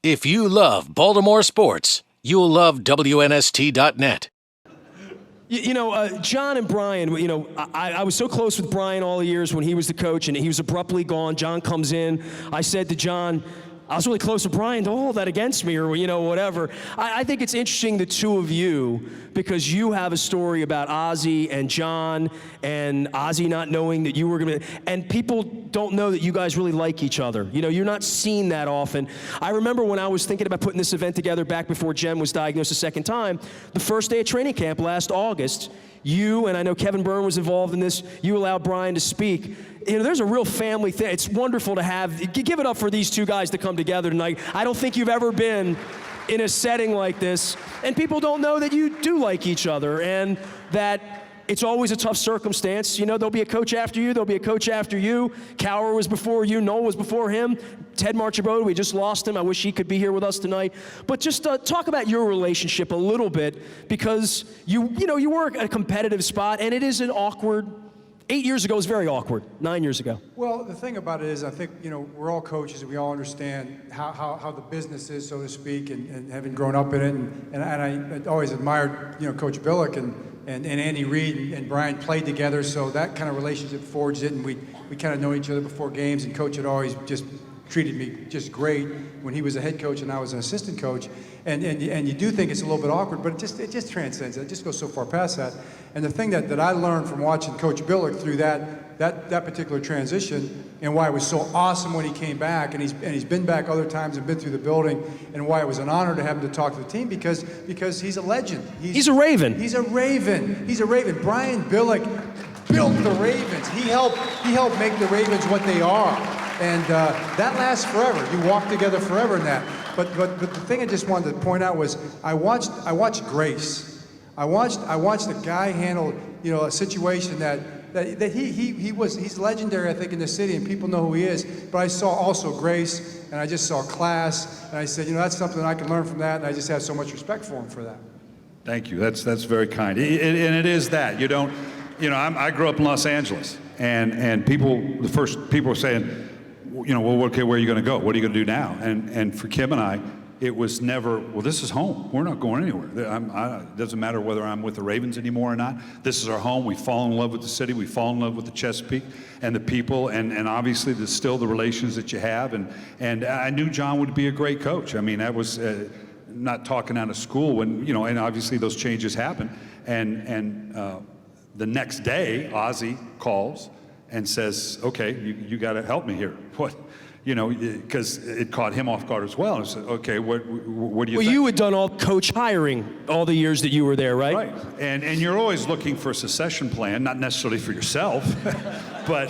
If you love Baltimore sports, you'll love WNST.net. John and Brian, I was so close with Brian all the years when he was the coach, and he was abruptly gone. John comes in. I said to John, I was really close to Brian, don't hold that against me or, whatever. I think it's interesting, the two of you, because you have a story about Ozzie and John and Ozzie not knowing that you were going to, and people don't know that you guys really like each other. You're not seen that often. I remember when I was thinking about putting this event together back before Jen was diagnosed a second time, the first day of training camp last August, you, and I know Kevin Byrne was involved in this, you allowed Brian to speak. There's a real family thing. It's wonderful to have, give it up for these two guys to come together tonight. I don't think you've ever been in a setting like this, and people don't know that you do like each other, and that it's always a tough circumstance. There'll be a coach after you, there'll be a coach after you. Cower was before you, Noel was before him. Ted Marchibroda, we just lost him. I wish he could be here with us tonight. But just talk about your relationship a little bit, because you were at a competitive spot, and it is an awkward. 8 years ago was very awkward. 9 years ago. Well, the thing about it is, I think, we're all coaches and we all understand how the business is, so to speak, and having grown up in it. And I always admired, Coach Billick and Andy Reid and Brian played together, so that kind of relationship forged it, and we kind of know each other before games, and Coach had always just treated me just great when he was a head coach and I was an assistant coach. And you do think it's a little bit awkward, but it just transcends it. It just goes so far past that. And the thing that I learned from watching Coach Billick through that particular transition, and why it was so awesome when he came back, and he's been back other times and been through the building, and why it was an honor to have him to talk to the team, because he's a legend. He's a Raven. He's a Raven. He's a Raven. Brian Billick built the Ravens. He helped make the Ravens what they are. And that lasts forever. You walk together forever in that. But the thing I just wanted to point out was I watched grace. I watched the guy handle a situation that he's legendary, I think, in the city, and people know who he is. But I saw also grace, and I just saw class, and I said, that's something I can learn from that, and I just have so much respect for him for that. Thank you. That's very kind. And it is that I grew up in Los Angeles, and the first people were saying, well, okay, where are you going to go? What are you going to do now? And for Kim and I, it was never, well, this is home. We're not going anywhere. It doesn't matter whether I'm with the Ravens anymore or not. This is our home. We fall in love with the city. We fall in love with the Chesapeake and the people, and obviously there's still the relations that you have. And I knew John would be a great coach. I mean, that was not talking out of school when, and obviously those changes happen. And the next day, Ozzie calls and says, okay, you got to help me here. What, because it caught him off guard as well. And I said, okay, what do you think? Well, you had done all coach hiring all the years that you were there, right? Right, and you're always looking for a succession plan, not necessarily for yourself, but,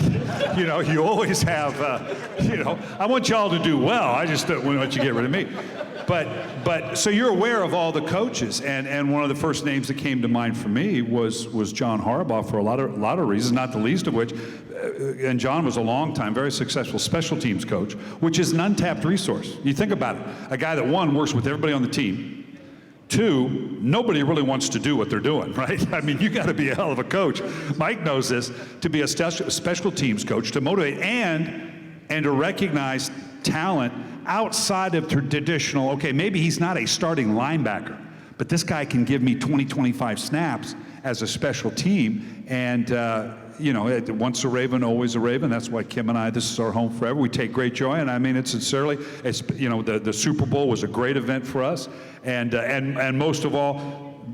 you always have, I want y'all to do well. I just don't want you to get rid of me. But so you're aware of all the coaches, and one of the first names that came to mind for me was John Harbaugh for a lot of reasons, not the least of which, and John was a long time, very successful special teams coach, which is an untapped resource. You think about it, a guy that, one, works with everybody on the team, two, nobody really wants to do what they're doing, right? I mean, you got to be a hell of a coach. Mike knows this, to be a special teams coach, to motivate and to recognize talent outside of traditional, okay, maybe he's not a starting linebacker, but this guy can give me 20, 25 snaps as a special team. And, once a Raven, always a Raven. That's why Kim and I, this is our home forever. We take great joy, and I mean it sincerely. The Super Bowl was a great event for us. And most of all,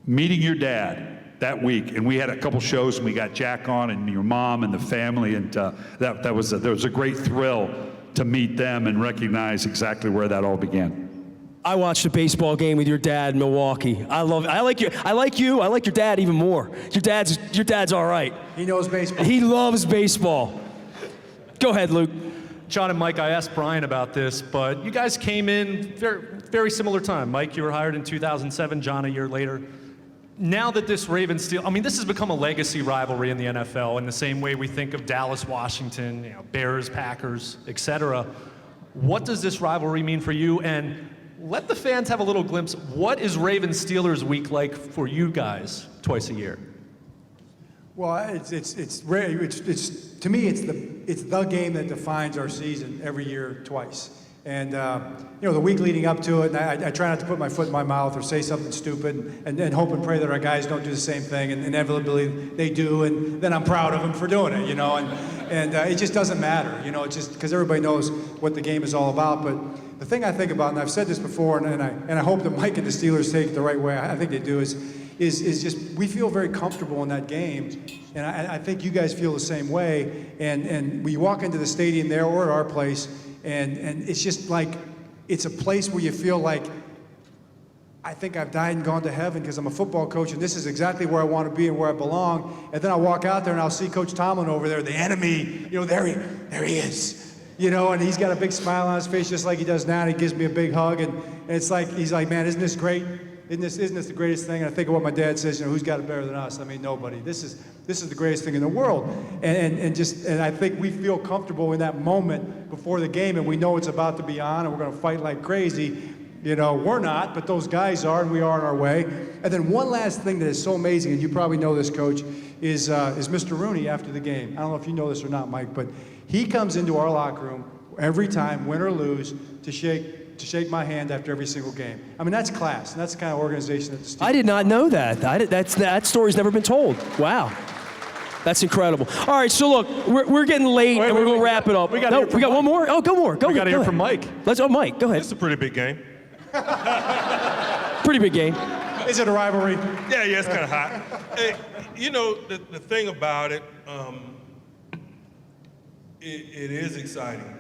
meeting your dad that week, and we had a couple shows, and we got Jack on, and your mom and the family, and there was a great thrill to meet them and recognize exactly where that all began. I watched a baseball game with your dad in Milwaukee. I like your dad even more. Your dad's all right. He knows baseball. He loves baseball. Go ahead, Luke. John and Mike, I asked Brian about this, but you guys came in very, very similar time. Mike, you were hired in 2007, John a year later. Now that this Ravens deal, this has become a legacy rivalry in the NFL in the same way we think of Dallas, Washington, Bears, Packers, etc. What does this rivalry mean for you? And let the fans have a little glimpse. What is Ravens Steelers week like for you guys twice a year? Well, it's to me it's the game that defines our season every year twice. And the week leading up to it, and I try not to put my foot in my mouth or say something stupid, and hope and pray that our guys don't do the same thing. And inevitably they do, and then I'm proud of them for doing it. And it just doesn't matter. It's just because everybody knows what the game is all about. But the thing I think about, and I've said this before, and I hope that Mike and the Steelers take it the right way. I think they do. Is just we feel very comfortable in that game, and I think you guys feel the same way. And we walk into the stadium there or at our place. And it's just like, it's a place where you feel like, I think I've died and gone to heaven because I'm a football coach and this is exactly where I want to be and where I belong. And then I'll walk out there and I'll see Coach Tomlin over there, the enemy, there he is. And he's got a big smile on his face just like he does now, and he gives me a big hug. And it's like, he's like, man, isn't this great? Isn't this the greatest thing? And I think of what my dad says, who's got it better than us? I mean, nobody. This is the greatest thing in the world. And I think we feel comfortable in that moment before the game, and we know it's about to be on, and we're going to fight like crazy. We're not, but those guys are, and we are on our way. And then one last thing that is so amazing, and you probably know this, Coach, is Mr. Rooney after the game. I don't know if you know this or not, Mike, but he comes into our locker room every time, win or lose, to shake my hand after every single game. I mean, that's class, and that's the kind of organization that the Steelers. I did not know that. That story's never been told. Wow. That's incredible. All right, so look, we're getting late, and we're going to wrap it up. We got one more? Oh, go more. Go We got to hear ahead. from Mike. Mike, go ahead. It's a pretty big game. Pretty big game. Is it a rivalry? Yeah, it's kind of hot. Hey, the thing about it, it is exciting.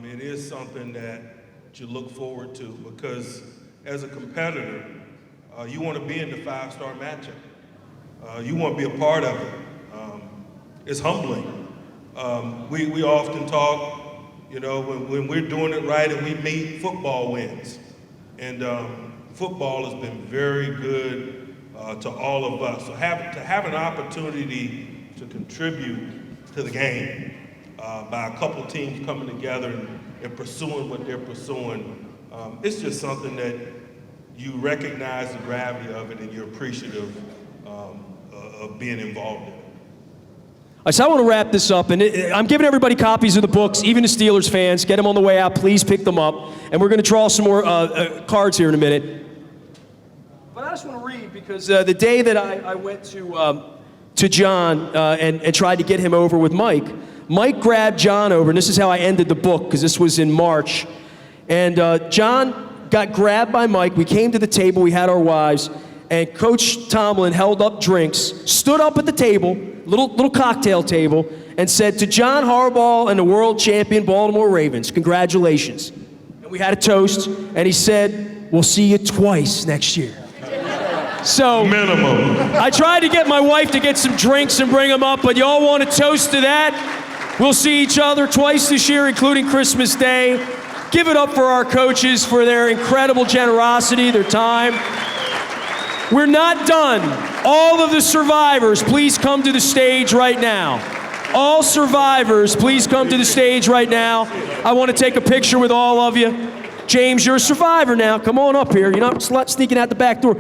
It is something that you look forward to because as a competitor, you want to be in the 5-star matchup. You want to be a part of it. It's humbling. We often talk, when we're doing it right and we meet, football wins. And football has been very good to all of us. So to have an opportunity to contribute to the game by a couple teams coming together and pursuing what they're pursuing, it's just something that you recognize the gravity of it and you're appreciative of being involved in it. So I want to wrap this up, and I'm giving everybody copies of the books, even the Steelers fans. Get them on the way out. Please pick them up. And we're going to draw some more cards here in a minute. But I just want to read because the day that I went to John and tried to get him over with Mike grabbed John over, and this is how I ended the book because this was in March. And John got grabbed by Mike. We came to the table. We had our wives. And Coach Tomlin held up drinks, stood up at the table, little cocktail table, and said to John Harbaugh and the world champion Baltimore Ravens, congratulations. And we had a toast, and he said, we'll see you twice next year. So, Minimum. I tried to get my wife to get some drinks and bring them up, but y'all want to toast to that? We'll see each other twice this year, including Christmas Day. Give it up for our coaches for their incredible generosity, their time. We're not done. All of the survivors, please come to the stage right now. All survivors, please come to the stage right now. I want to take a picture with all of you. James, you're a survivor now. Come on up here. You're not sneaking out the back door.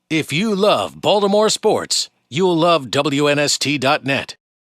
If you love Baltimore sports, you'll love WNST.net.